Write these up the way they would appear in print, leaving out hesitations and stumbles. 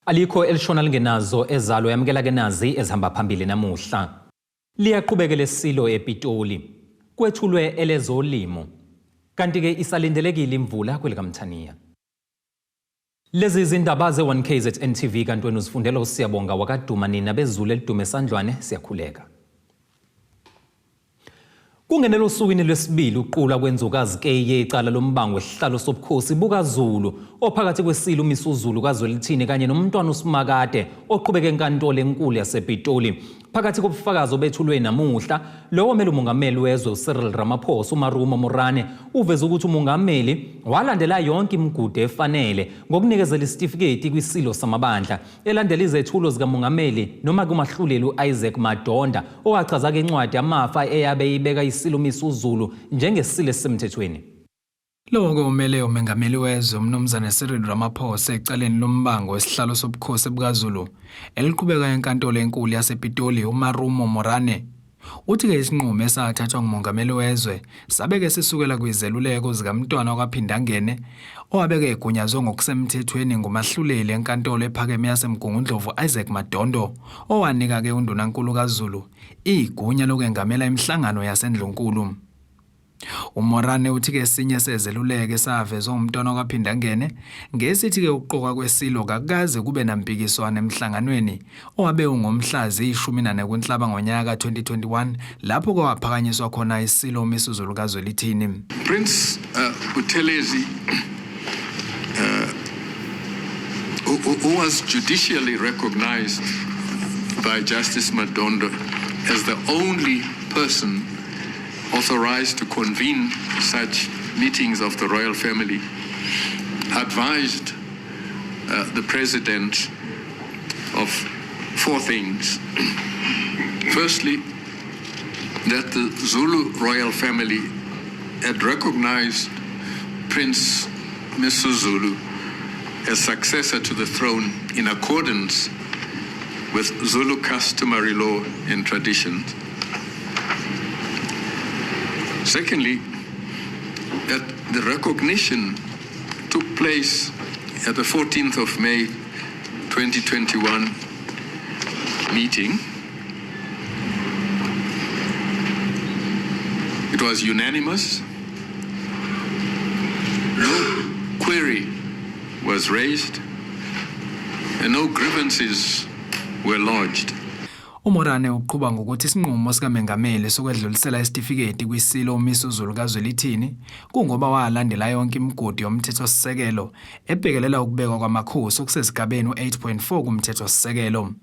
Alikho elishona lingenazo ezalo yamkela ke nazi ezihamba phambili namuhla. Liyaqhubeka Lesilo ePitoli. Kwethulwe elezolimo. Kanti ke isalindelekile imvula kwelikamthaniya. Lezi izindaba ze1KZNTV kanti wena uzifundela usiyabonga wakaduma nina bezulu elidume esandlwane siyakhuleka. Kungenelo usukwini Lwesibili uqula kwenzukazi Icala lombango wesihlalo sobukhosi bukaZulu ophakathi kwesilo uMisuzulu kaZwelithini kanye nomntwana uSimakade oqhubeka enkantolo enkulu yasePitoli. Phakathi kobufakazi obethulwe namuhla lo omele umongameli wezwe uCyril Ramaphosa uMarumo Morane uveza ukuthi umongameli walandela yonke imigudu efanele ngokunikezela isitifiketi kwisilo samabandla elandela izethulo zikamongameli noma kumahluleli uIsaac Madonda owachaza ke incwadi yamafa eyabe ibeka isilo uMisuzulu njengesilo esemthethweni. Lo komele umengameli wezwe umnumzane Cyril Ramaphosa ecaleni lombango wesihlalo sobukhosi bukaZulu eliqhubeka enkantolo enkulu yasePitoli uMarumo Morane uthi ke isinqumo esathathwa ngumongameli wezwe sabeke sisukela kwizeluleko zikamntwana wakwaphindangene owabeke egunyazwe ngokusemthethweni ngumahluleli enkantolo ephakeme yaseMgungundlovu Isaac Madondo owanika ke undunankulu kaZulu igunya lokwengamela imihlangano yasendlunkulu. uMorane uthi ke sinye sezeluleke savezwa umntwana wakwaphindangene ngesithi ke uqoka kwesilo kakaze kube nampikiswana emhlanganweni owabe ungomhlazi 14 kuNhlaba ngonyaka 2021 lapho kwaphakanyiswa khona isilo uMisuzulu kaZwelithini. Prince Buthelezi who was judicially recognized by Justice Madondo as the only person authorized to convene such meetings of the royal family, advised the president of 4 things. Firstly, that the Zulu royal family had recognized Prince Misuzulu as successor to the throne in accordance with Zulu customary law and traditions. Secondly, that the recognition took place at the 14th of May 2021 meeting. It was unanimous. No query was raised and no grievances were lodged. uMorane uqhubeka ngokuthi isinqumo sikaMengameli sokwedlulisela isitifiketi kwisilo uMisuzulu kaZwelithini kungoba walandela yonke imigudu yomthethosisekelo ebhekelela ukubekwa kwamakhosi okusesigabeni u8.4 kumthethosisekelo.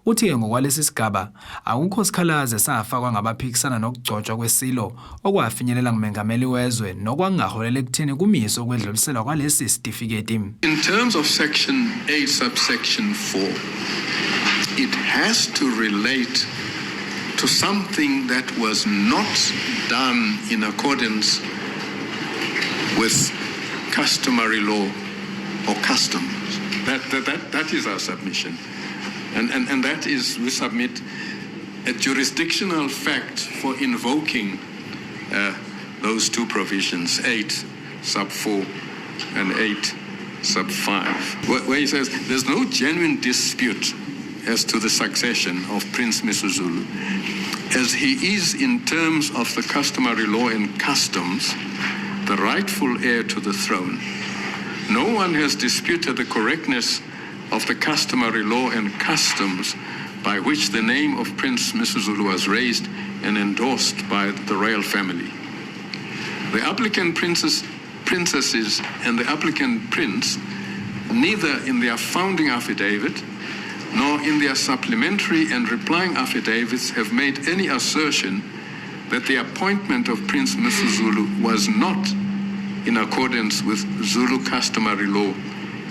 Uthi ke ngokwalesi sigaba akukho sikhalaze safakwa ngabaphikisana nokugcotshwa kwesilo okwafinyelela ngumengameli wezwe nokwangaholela ekutheni kumiso okwedluliselwa kwalesi sitifiketi. In terms of section 8 subsection 4, it has to relate to something that was not done in accordance with customary law or customs. That is our submission. And that is, we submit a jurisdictional fact for invoking those 2 provisions, 8 sub 4 and 8 sub 5, where he says there's no genuine dispute as to the succession of Prince Misuzulu, as he is in terms of the customary law and customs the rightful heir to the throne. No one has disputed the correctness of the customary law and customs by which the name of Prince Misuzulu was raised and endorsed by the royal family. The applicant princesses and the applicant prince, neither in their founding affidavit nor in their supplementary and replying affidavits, have made any assertion that the appointment of Prince Misuzulu was not in accordance with Zulu customary law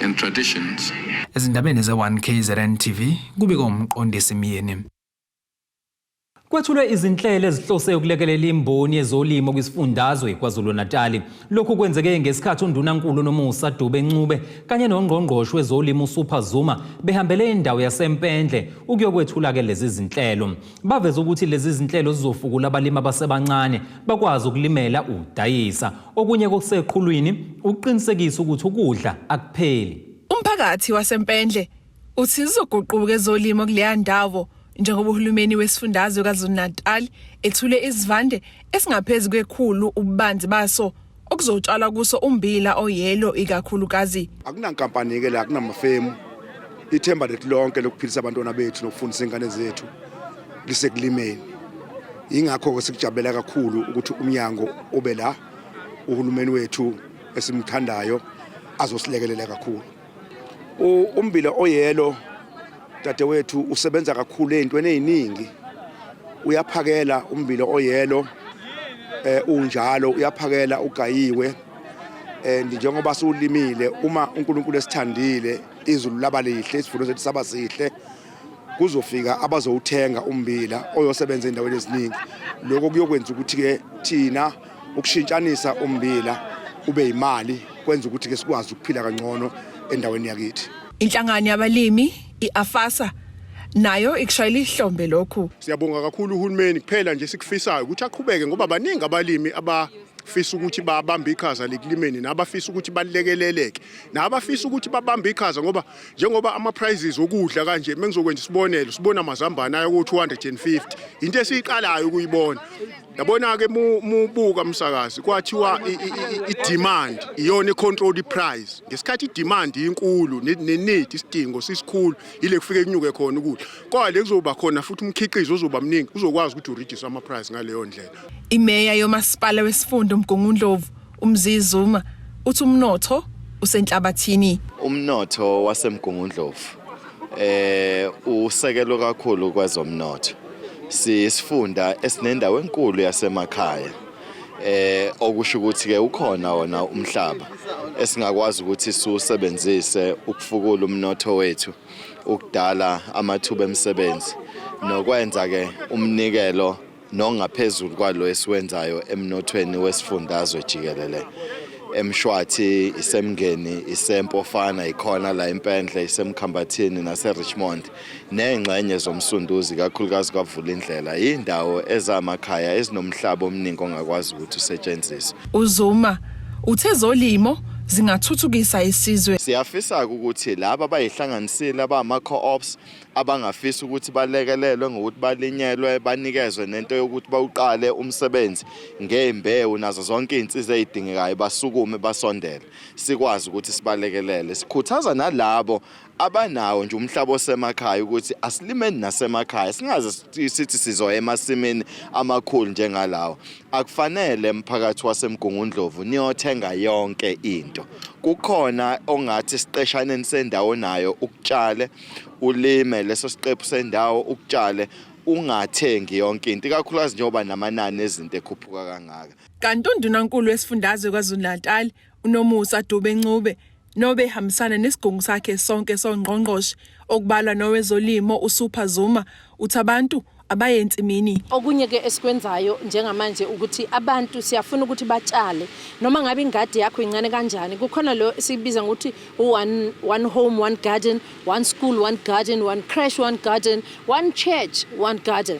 and traditions. Ezindabeni ze1KZNTV kubika umqondisi Miyeni. Kwethulwe izinhlelo ezihlose ukulekelela imboni yezolimo kwisifundazwe KwaZulu-Natal. Lokhu kwenzeke ngesikhathi undunankulu noMusa Dube Ncube kanye nongqongqoshe wezolimo uSupha Zuma behambele indawo yaseMpendle ukuyokwethula ke lezi zinhlelo. Baveza ukuthi lezi zinhlelo zizofukula abalimi abasebancane bakwazi ukulimela udayisa. Okunye kokuseqhulwini ukuqinisekisa ukuthi ukudla akupheli. Umphakathi waseMpendle Uthi zizoguquka ezolimo kuleya ndawo njengoba uhulumeni wesifundazwe KwaZulu-Natal ethule izivande esingaphezulu kwekhulu ububanzi baso okuzotshala kuso umbila oyelo ikakhulukazi. Akunankampani ke la kunamafemu ithemba lethu lonke lokuphilisa abantwana bethu nokufundisa ingane zethu lisekulimeni. Ingakho ke sikujabulela kakhulu ukuthi umnyango ube la uhulumeni wethu esimthandayo azosilekelela kakhulu. Umbila oyelo dadewethu usebenza kakhulu ezintweni eziningi. Uyaphakela umbila oyelo unjalo uyaphakela ugayiwe njengoba siwulimile uma uNkulunkulu esithandile izulu laba lihle isivuno sethu saba sihle kuzofika abazowuthenga umbila oyosebenza endaweni eziningi. Lokho kuyokwenza ukuthi ke thina ukushintshanisa umbila ube imali kwenza ukuthi ke sikwazi ukuphila kangcono endaweni yakithi. Inhlangano yabalimi iAfasa nayo ikushayela ihlombe lokhu. Siyabonga kakhulu uhulumeni kuphela nje sikufisayo ukuthi aqhubeke ngoba baningi abalimi abafisa ukuthi babambe iqhaza lekulimeni nabafisa ukuthi balekeleleke nabafisa ukuthi babambe iqhaza ngoba njengoba ama prizes okudla kanje mengizokwenza isibonelo sibona amazambane ayo ku 250 into esiqalayo ukuyibona. Yabona ke mubuka umsakazi kwathiwa i-demand iyona control i-price ngesikhathi i-demand inkulu ne-need isidingo sisikhulu ile kufike kunyuke khona ukudla kodwa lekuzoba khona futhi umkhiqizo ozoba mningi uzokwazi ukuthi ureduce ama-price ngaleyo ndlela. Imeya yomasipala wesifunda uMgungundlovu uMzizuma uthi umnotho usenhlabathini. Umnotho waseMgungundlovu usekelo kakhulu kwezomnotho. Sisifunda esinendawo enkulu yasemakhaya okusho ukuthi ke ukhona wona umhlaba esingakwazi ukuthi siwusebenzise ukufukula umnotho wethu ukudala amathuba emisebenzi nokwenza ke umnikelo nongaphezulu kwalo esiwenzayo emnothweni wesifundazwe jikelele. Emshwathi isemngeni isempofana ikhona la impendle isemkhambathini naseRichmond nengxenye zomsunduzi kakhulukazi kwavula indlela indawo ezamakhaya ezinomhlaba omningi ongakwazi ukuthi usetshenziswe. Uzuma uthe zolimo zingathuthukisa isizwe. Siyafisa ukuthi laba abayihlanganisile abama co-ops abangafisa ukuthi balekelelwe ngokuthi balinyelwe banikezwe nento yokuthi bawuqale umsebenzi ngembewu nazo zonke izinsiza ezidingekayo basukume basondele sikwazi ukuthi sibalekelele. Sikhuthaza nalabo abanawo nje umhlaba osemakhaya ukuthi asilimeni nasemakhaya singaze sithi sizoya emasimini amakhulu njengalawo. Akufanele emphakathi waseMgungundlovu niyothenga yonke into. Kukhona ongathi siqeshaneni sendawo nayo ukutshale ulime leso siqephu sendawo ukutshale ungathengi yonke into ikakhulukazi njengoba namanani ezinto ekhuphuka kangaka. Kanti undunankulu wesifundazwe KwaZulu-Natal uNomusa Dube-Ncube nobe hambisana nesigungu sakhe sonke songqongqoshe okubalwa nowezolimo uSupha Zuma uthi abantu abayensimini. Okunye ke esikwenzayo njengamanje ukuthi abantu siyafuna ukuthi batshale noma ngabe ingadi yakho incane kanjani kukhona lo sibiza ukuthi one home one garden, one school one garden, one crash one garden, one church one garden.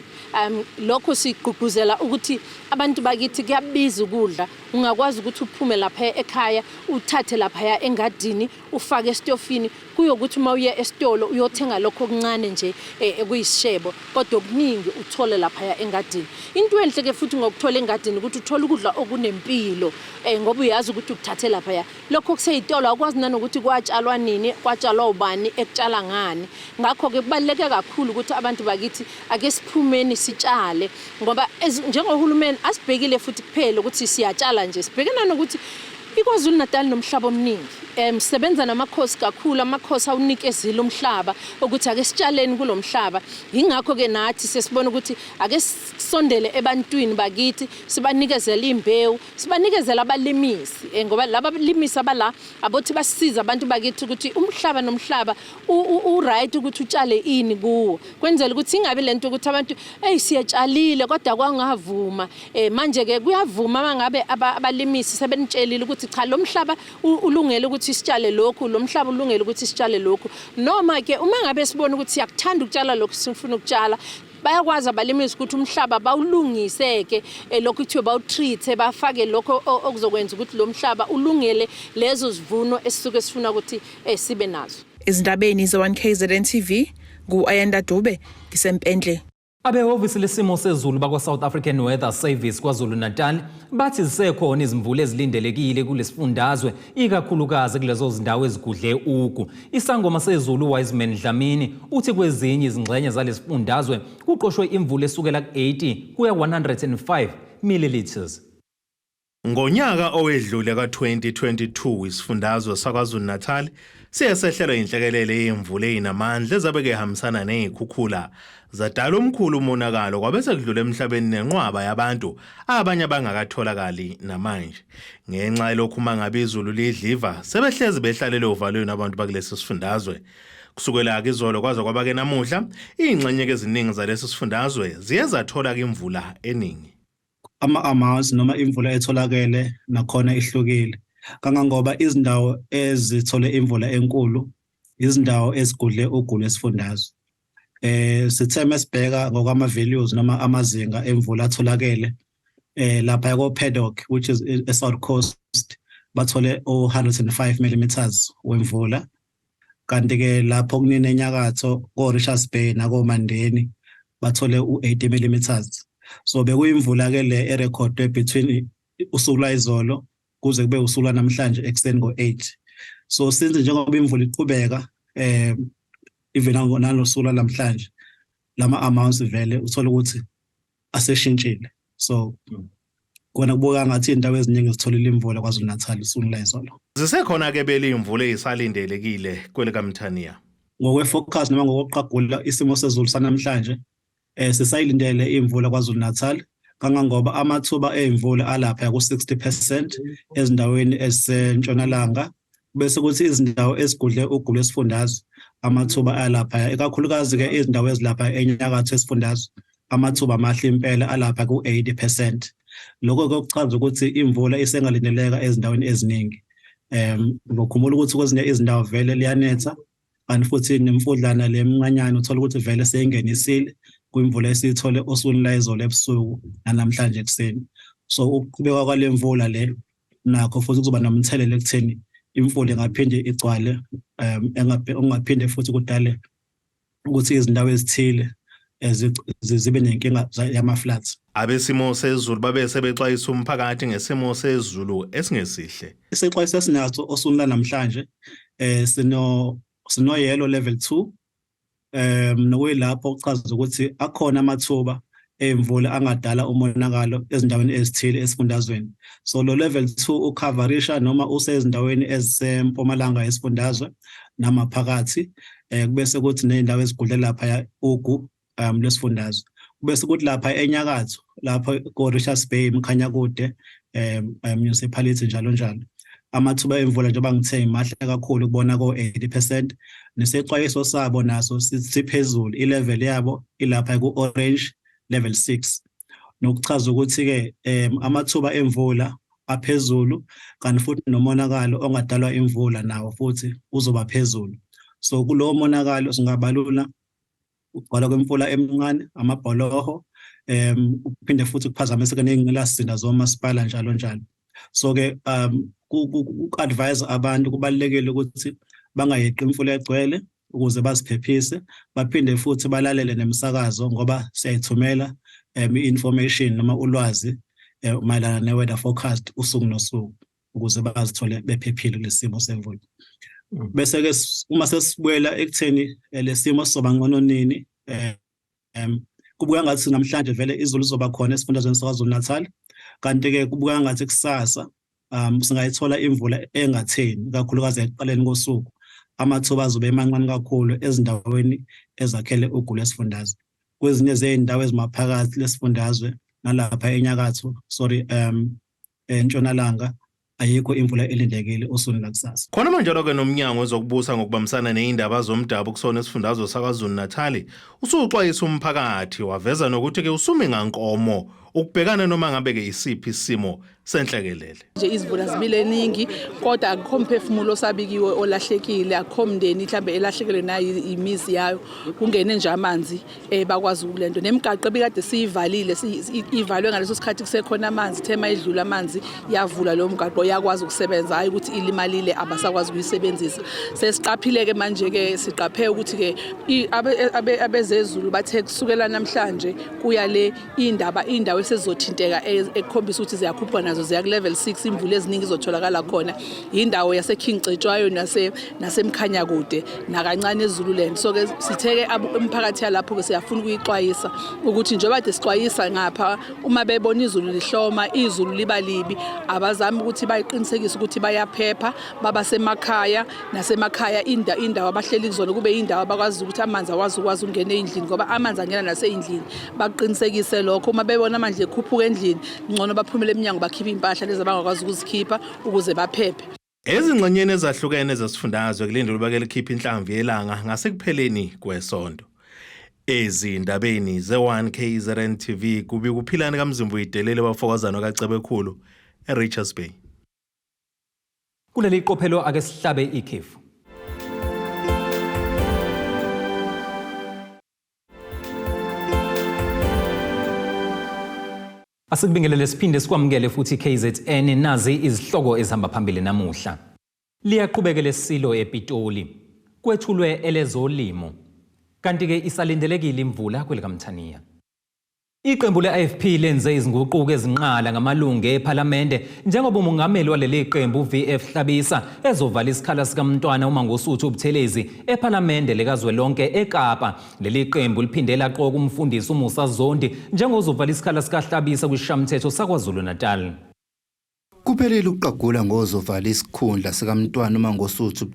Lokho sigqugquzela ukuthi abantu bakithi kuyabiza ukudla ungakwazi ukuthi uphume lapha ekhaya uthathe lapha engadini ufake estofini kuyokuthi uma uye estolo uyothenga lokho okuncane nje ekuyisishebo kodwa okuningi uthole lapha engadini. Into enhle ke futhi ngokuthola engadini ukuthi uthola ukudla okunempilo ngoba uyazi ukuthi ukuthathe lapha lokho kuseyitolo akwazi nanokuthi kwatshalwa nini kwatshalwa ubani ekutshala ngani. Ngakho ke kubaleke kakhulu ukuthi abantu bakithi ake siphumeni sitshale ngoba njengohulumeni asibhekile futhi kuphela ukuthi siyatshala nje sibhekena nokuthi iKwaZulu-Natal nomhlaba omningi sisebenza namakhosi kakhulu amakhosi awunikezile umhlaba ukuthi ake sitshaleni kulomhlaba. Ingakho ke nathi sesibona ukuthi ake sisondele ebantwini bakithi sibanikezele imbewu sibanikezele abalimisi ngoba laba balimisi abala abothi basisiza abantu bakithi ukuthi umhlaba nomhlaba right ukuthi utshale ini kuwo kwenzela ukuthi ingabe lento ukuthi abantu siyatshalile kodwa kwangavuma manje ke kuyavuma mangabe abalimisi sebenitshelile ukuthi cha lo mhlaba ulungele ukuthi sitshale lokhu lo mhlaba ulungele ukuthi sitshale lokhu noma ke uma ngabe sibona ukuthi siyakuthanda ukutshala lokhu sifuna ukutshala bayakwazi abalimisi ukuthi umhlaba bawulungiseke lokhu kuthiwa bawutreat bafake lokho okuzokwenza ukuthi lo mhlaba ulungele lezo zivuno esisuke sifuna ukuthi sibe nazo. Ezindabeni ze1KZNTV ngu-Ayanda Dube ngisempendle. Abehhovisi lesimo sezulu bakwa-South African Weather Service KwaZulu-Natal bathi zisekhona izimvula ezilindelekile kulesifundazwe ikakhulukazi kulezo zindawo ezigudle ugu. Isangoma sezulu uWiseman Dlamini uthi kwezinye izingxenye zalesifundazwe kuqoshwe imvula esukela ku-80 kuya 105 milliliters. Ngonyaka owedlule ka-2022 isifundazwe saKwaZulu-Natal siyasehlelwa inhlekelele yemvula eyinamandla ezabeke hambisana nezikhukhula zadala omkhulu umonakalo kwabese kudlula emhlabeni nenqwaba yabantu abanye abangakatholakali namanje. Ngenxa yalokhu mangabe izulu lidliva sebehlezi behlalele uvalweni abantu bakulesi sifundazwe. Kusukela izolo kwaze kwabake namuhla ingxenye eziningi zalesi sifundazwe ziye zathola imvula eningi. Ama-amounts noma imvula etholakele nakhona ihlukile kangangoba izindawo ezithole imvula enkulu izindawo ezigudle ugu lesifundazwe. Sitheme sibheka ngokwama values noma amazinga emvula atholakele lapha ko-Paddock, which is a South Coast, bathole 105 millimeters wemvula. Kanti ke lapho kunini enyakatho ko-Richards Bay nako-Mandeni bathole 80 millimeters. So bekuyimvula ke le erekhodwe between usuku lwayizolo kuze kube usuku namhlanje extend ngo-8. So since njengoba imvula iqhubeka even nalosuku namhlanje lama amounts vele uthola ukuthi aseshintshile. So kona kubuka ngathi indawo eziningi zitholile imvula KwaZulu-Natal usuku lwayizolo. Zisekhona ke belimvula ezisalindelekile KWELIKAMTHANIYA. Ngokwe-forecast noma ngokuqagula isimo sezulu sanamhlanje sisayilindele imvula KwaZulu-Natal kangangoba amathuba emvula alapha ku-60% ezindaweni ezisentshonalanga bese kuthi izindawo ezigudle ugu lesifundazwe amathuba alapha ekakhulukazi ke izindawo ezilapha enyakatho esifundazwe amathuba amahle impela alapha ku-80%. Lokho kuchaza ukuthi imvula isengalindeleka ezindaweni eziningi. Ngokhumbula ukuthi kwezinye izindawo vele liyanetha kanti futhi nemfudlana lemncanyana uthola ukuthi vele seyingenisile kwimvula esithole osukwini layizolo ebusuku namhlanje ekseni. So ukuqhubeka kwale mvula le nakho futhi kuzoba nomthelelo ekutheni imvula ingaphinde igcwale engaphinde futhi kudale ukuthi izindawo ezithile zibe nenkinga yama-floods. Abesimo sezulu babe sebexwayisa umphakathi ngesimo sezulu esingesihle. Isexwayiso esinaso osukwini namhlanje sino yellow level 2 nokuyilapho kuchaza ukuthi akhona amathuba emvula angadala umonakalo ezindaweni ezithile esifundazweni. So lo level 2 ucoverisha noma usezindaweni ezisempumalanga yesifundazwe namaphakathi kubese kuthi nezindawo ezigudle lapha ugu lesifundazwe. Kubese kuthi lapha enyakatho lapha ko-Richards Bay imkhanya kude municipality njalo njalo. Amathuba emvula njengoba ngithe mahle kakhulu kubona ko-80%. Nesexwayiso sabo naso siphezulu ilevel yabo ilapha ku-orange level 6. Nokuchaza ukuthi ke amathuba emvula aphezulu kanti futhi nomonakalo ongadalwa imvula nawo futhi uzoba phezulu. So kulowo monakalo singabalula ukugcwala kwemvula emincane amabholoho uphinde futhi kuphazamiseke nengqalasizinda zomasipala njalo njalo. So ke ku-advise abantu kubalekile ukuthi bangayeqi imvula egcwele ukuze baziphephise baphinde futhi balalele nemsakazo ngoba siyayithumela i-information noma ulwazi mayelana ne-weather forecast usuku nosuku ukuze bazithole bephephile lesimo semvula. Bese ke uma sesibuyela ekutheni lesimo sizoba ngcono nini kubuka ngathi namhlanje vele izulu lizoba khona esifundazweni saKwaZulu-Natal kanti ke kubuka ngathi kusasa singayithola imvula engatheni kakhulukazi ekuqaleni kosuku. Amathuba azobe emancane kakhulu ezindaweni ezakhele ugu lesifundazwe. Kwezinye zezindawo ezimaphakathi lesifundazwe nalapha enyakatho entshonalanga ayikho imvula elindekile osukwini lakusasa. Khona manje ke nomnyango wezokubusa ngokubambisana nezindaba zomdabu kusona esifundazwe saKwaZulu-Natal usuxwayisa umphakathi waveza nokuthi ke usumi ngankomo ukubhekana noma ngabe ke isiphi isimo senhlekelele. Nje izivula zibile eningi kodwa akukho mphefumulo osabikiwe olahlekile, akukho mndeni mhlambe elahlekele nayo imizi yayo, kungene nje amanzi bakwazi ukulento nemigaqo ebikade siyivalile ivalwe ngaleso sikhathi kusekhona amanzi, thema idlula amanzi yavula lo mgaqo yakwazi ukusebenza, hayi ukuthi ilimalile abasakwazi ukuyisebenzisa. Sesiqaphile ke manje ke siqaphe ukuthi ke abezezulu bathe kusukela namhlanje kuya le indawo esizothinteka ekukhombisa ukuthi ziyakhuphuka nazo ziya ku level 6, imvula eziningi izotholakala khona indawo yase King Cetshwayo nasemkhanya kude nakancane eZululand. So ke sitheke umphakathi yalapho ke siyafuna ukuyixwayisa ukuthi njengoba de sixwayisa ngapha uma bebona izulu lihloma, izulu liba libi, abazami ukuthi bayiqinisekise ukuthi bayaphepha, baba semakhaya nasemakhaya indawo abahleli kuzona kube indawo abakwazi ukuthi amanzi akwazi ungena endlini ngoba amanzi angena nasendlini. Baqinisekise lokho uma bebona amandla ekhuphuka endlini, ngcono baphumele eminyango bakhipha impahla lezi abangakwazi ukuzikhipha ukuze baphephe. Ezingxenyeni ezahlukene zesifundazwe kulindelwe bake likhipha inhlamvu yelanga ngasekupheleni kwesonto. Ezindabeni ze1KZNTV kubi kuphilana kaMzimba uyidelele bafokozana kaCebekhulu eRichards Bay. Kuleli iqophelo ake sihlabe ikhefu. Asikubingelele siphinde sikwamukele futhi KZN nazi izihloko ezihamba phambili namuhla. Liyaqhubeka Lesilo ePitoli. Kwethulwe elezolimo. Kanti ke isalindelekile imvula kwelikamthaniya. Iqembu le-IFP lenze izinguquko ezinqala ngamalungu ePhalamende njengoba umongameli waleli qembu VF Hlabisa ezovala isikhala sikaMntwana uMangosuthu ePhalamende likazwelonke eKapa. Leli qembu liphinde laqoka umfundisi uMusa Zondi njengozovala isikhala sikaHlabisa kwishamthetho saKwaZulu Natal. Kuphelele ukuqagula ngozovala isikhundla sikaMntwana uMangosuthu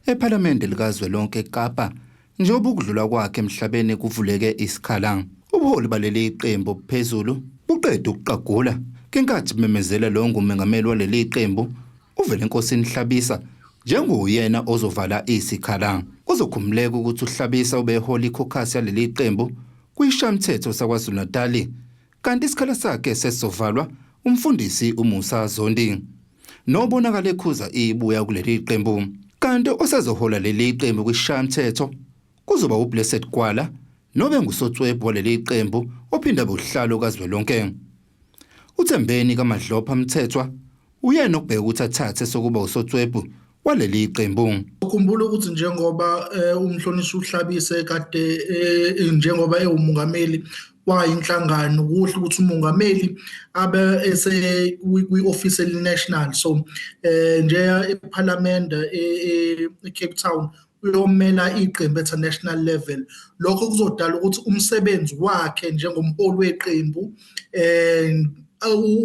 ePhalamende likazwelonke eKapa njengoba ukudlula kwakhe emhlabeni kuvuleke isikhala. Ubuholi baleli qembu phezulu buqeda ukuqagula kenkathi bemezela lo ngumengameli waleli qembu uVelenkosini Hlabisa njenguyena ozovala isikhala. Kuzokhumuleka ukuthi uHlabisa ubeholi caucus yaleli qembu kwishamthetho saKwaZulu Natal, kanti isikhala sakhe sesizovalwa umfundisi uMusa Zondi nobonakala ekhuza ibuya kuleli qembu. Kanti osezohola leli qembu kwishamthetho kuzoba uBlessed Kwala nobe ngusotwebhu waleli qembu ophinda buhlalo kazwelonke. UThembeni kaMadlopha Mthethwa uyena okubheka ukuthi athathe sokuba usotwebhu waleli qembu. Ukhumbula ukuthi njengoba umhlonishwa uHlabisa kade njengoba umongameli wayinhlangano kuhle ukuthi umongameli abe kwi-office national, so nje ePhalamende eCape Town uyomela iqembu international level. Lokho kuzodala ukuthi umsebenzi wakhe njengomholi weqembu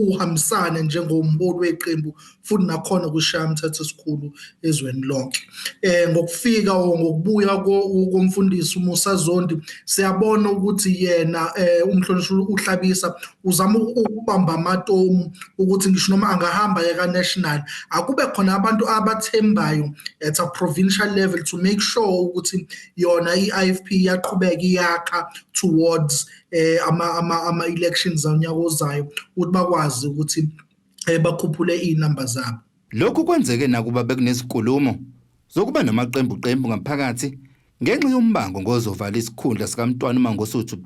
uhambisane njengomholi weqembu futhi nakhona kwishamthetho esikhulu ezweni lonke. Ngokufika ngokubuya komfundisi uMusa Zondi siyabona ukuthi yena umhlonishwa uHlabisa uzama ukubamba amatomu ukuthi ngisho noma angahamba yeka national akube khona abantu abathembayo at a provincial level to make sure ukuthi yona iIFP yaqhubeka iyakha towards ama elections zonyaka ozayo ukuthi bakwazi ukuthi bakhuphule inamba zabo. Lokhu kwenzeke nakuba bekunezinkulumo zokuba qembu ngaphakathi ngenxa yombango ngozovala isikhundla sikaMntwana uMangosuthu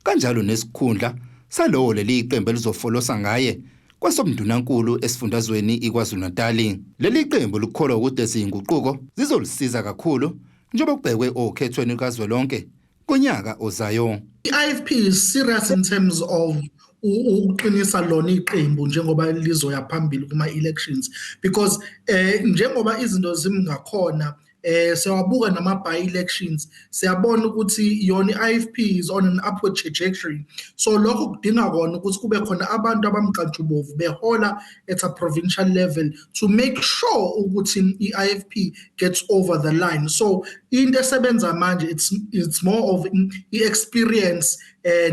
kanjalo nesikhundla salowo leli qembu elizofolosa ngaye kwasobundunankulu esifundazweni iKwaZulu Natal. Leli qembu likholwa ukuthi izinguquko zizolisiza kakhulu njengoba kubhekwe okhethweni lukazwelonke konyaka ozayo. iIFP is serious in terms of ukuqinisa lona iqembu njengoba lizoya phambili kuma elections, because njengoba izinto zimingakhona siyawabuka nama-by elections siyabona ukuthi yona iIFP is on an upward trajectory. So lokho kudinga kona ukuthi kube khona abantu abamkantshubovu behola at a provincial level to make sure ukuthi iIFP gets over the line. So into esebenza manje it's more of i-experience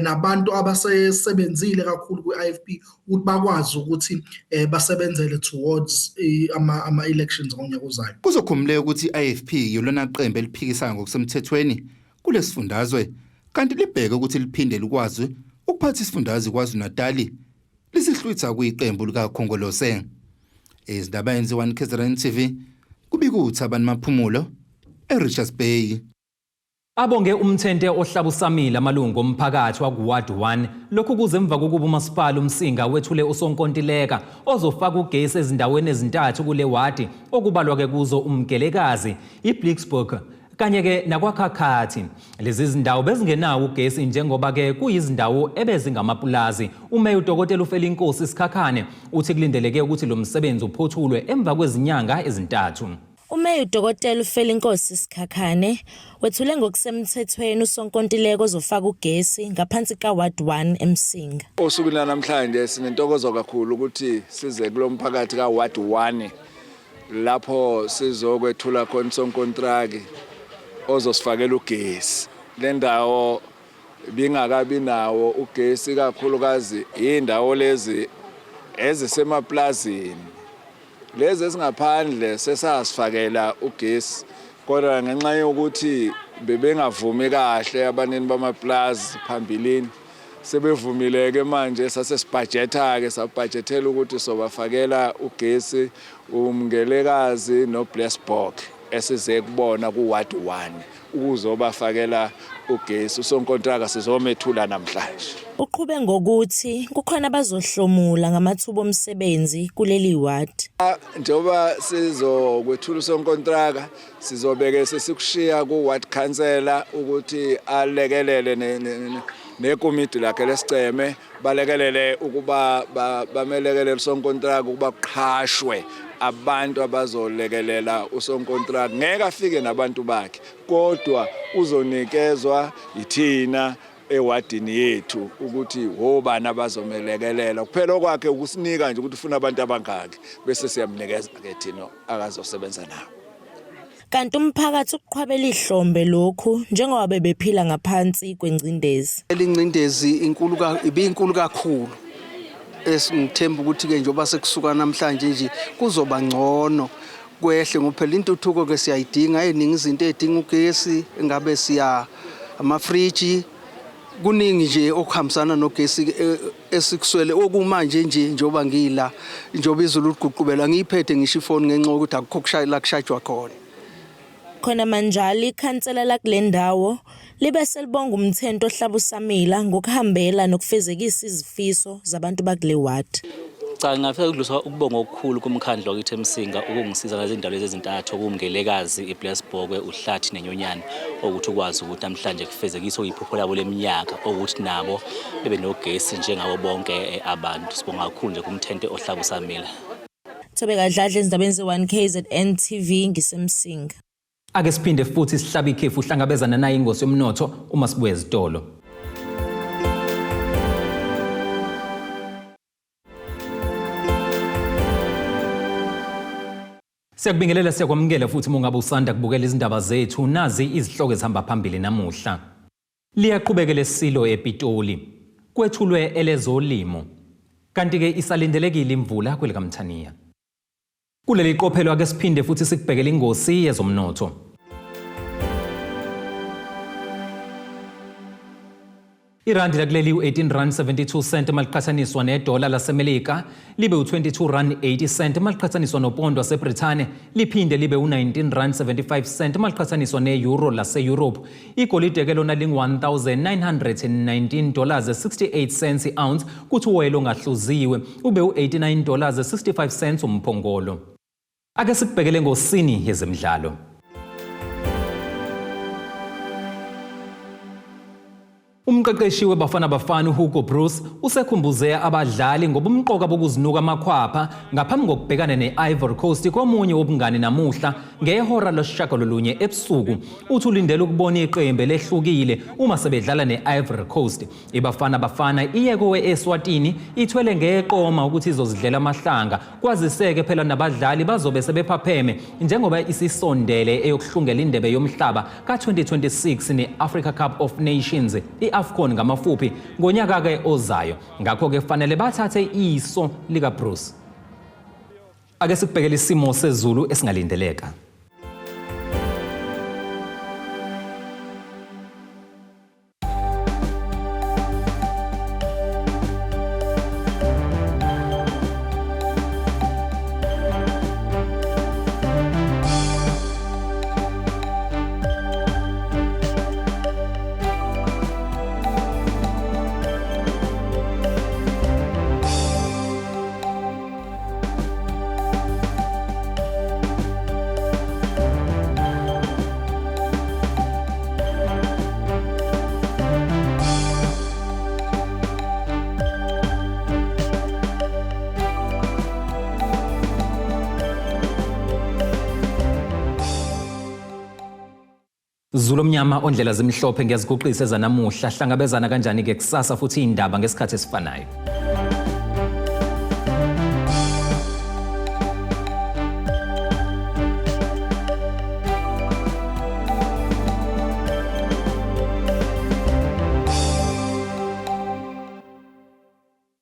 nabantu abasebenzile kakhulu kwi-IFP ukuthi bakwazi ukuthi basebenzele towards ama-elections ngonyaka ozayo. Kuzokhumuleka ukuthi i-IFP yolona qembu eliphikisayo ngokusemthethweni kulesifundazwe kanti libheke ukuthi liphinde likwazi ukuphatha isifundazwe kwaZulu Natal lisihlwitha kuyiqembu likaKhongolose. Izindaba ezenziwa1KZNTV kubikuthi abantu maphumulo eRichards Bay. Abonge umthente ohlabusamile amalungu omphakathi wakuWard 1 lokhu kuze emva kokuba umasipala umsinga wethule usonkontileka ozofaka ugesi ezindaweni ezintathu kule wadi okubalwa ke kuzo umgelekazi iBlicksburg kanye ke nakwaKhakhathi. Lezi zindawo bezingenawo ugesi njengoba ke kuyizindawo ebezingamapulazi. Umeya uDokotela uFelinkosi Sikhakhane uthi kulindeleke ukuthi lo msebenzi uphothulwe emva kwezinyanga ezintathu. Umeya uDokotela uFelinkosi Sikhakhane wethule ngokusemthethweni usonkontileka ozofaka ugesi ngaphansi kaWard 1 eMsinga. Osukwini namhlanje sinentokozo kakhulu ukuthi size kulomphakathi kaWard 1 lapho sizokwethula khona usonkontraki ozosifakela ugesi. Le ndawo bingakabi nawo ugesi kakhulukazi indawo lezi ezisemaplazini. Lezi esingaphandle sesasifakela ugesi kodwa ngenxa yokuthi bebengavumi kahle abanini bamaplazi phambilini sebevumileke manje sasesibudgetha ke sabudgethela ukuthi sobafakela ugesi umgelekazi noBlessburg esize kubona kuWard 1 ukuzobafakela ugesi usonkontraka sizomethula namhlanje. Uqhube ngokuthi kukhona abazohlomula ngamathuba omsebenzi kuleli ward. Njengoba sizokwethula usonkontraka sizobeke sesikushiya kuWard councillor ukuthi alekelele nekomiti lakhe lesiceme balekelele ukuba bamelekelele usonkontraka ukuba kuqhashwe abantu abazolekelela usonkontraka. Ngeke afike nabantu bakhe kodwa uzonikezwa ithina ewadini yethu ukuthi wobani abazomelekelela. Kuphela kwakhe ukusinika nje ukuthi ufuna abantu abangaki bese siyamnikeza ke thina akazosebenza nabo. Kanti umphakathi uqhwabela ihlombe lokhu njengoba bebephila ngaphansi kwengcindezi. Elingcindezi inkulu kakhulu. Esingithemba ukuthi ke njengoba sekusuka namhlanje nje kuzoba ngcono kwehle ngophela intuthuko ke siyayidinga eningi izinto edinga ugesi ngabe siya amafriji kuningi nje okuhambisana nogesi esikuswele okumanje nje njengoba ngila njengoba izulu liguqubela ngiyiphethe ngisho ifoni ngenxa ukuthi akukho kushayela kushajwa khona. Khona manjali ikhansela la kule ndawo libe selibonga umthento ohlabusamila ngokuhambela nokufezekisa izifiso zabantu bakule ward. Cha ngafika ukudlusa ukubonga okukhulu kumkhandlo wakithi eMsinga ukungisiza ngezindawo lezi ezintathu okumgelekazi iBlessburg uhlathi nenyonyane ukuthi ukwazi ukuthi namhlanje kufezekise iphupho labo leminyaka ukuthi nabo bebe nogesi njengabo bonke abantu. Sibonga kakhulu nje kumthente ohlabusamila. Thobe kadladla ezindabeni ze1KZNTV ngisemsinga. Ake siphinde futhi sihlabe ikhefu uhlangabezana nayo ingosi yomnotho uma sibuye ezitolo. Siyakubingelela siyakwamukela futhi mungabe usanda kubukela izindaba zethu nazi izihloko ezihamba phambili namuhla. Liyaqhubeka Lesilo ePitoli. Kwethulwe elezolimo. Kanti ke isalindelekile imvula KWELIKAMTHANIYA. Kuleli qophelo ake siphinde futhi sikubhekele ingosi yezomnotho. Irandi lakuleli u18.72 maliqhathaniswa nedola laseMelika libe u22.80 maliqhathaniswa nopondo waseBrithani liphinde libe u19.75 maliqhathaniswa neeuro laseEurope. Igolide ke lona ling$1,919.68 ounce kuthi uwelo ngahluziwe ube u$89.65 umphongolo. Ake sikubhekele ngosini yezemidlalo. Umqeqeshi weBafana Bafana uHugo Bruce usekhumbuze abadlali ngobumqoka bokuzinuka amakhwapha ngaphambi kokubhekana neIvory Coast komunye wobungane namuhla ngehora lesishagalolunye ebusuku. Uthi ulindele ukubona iqembu lehlukile uma sebedlala neIvory Coast. iBafana Bafana iye koweEswatini ithwele ngeqoma ukuthi izozidlela amahlanga kwaziseke phela nabadlali bazobe sebephapheme njengoba isisondele eyokuhlungela indebe yomhlaba ka2026 neAfrica Cup of Nations iAfcon ngamafuphi ngonyaka ke ozayo. Ngakho ke kufanele bathathe iso lika Bruce. Ake sikubhekele isimo sezulu esingalindeleka. Zulu omnyama ondlela zimhlophe ngiyaziguqisa zanamuhla hlangabezana kanjani ke kusasa futhi indaba ngesikhathi esifanayo.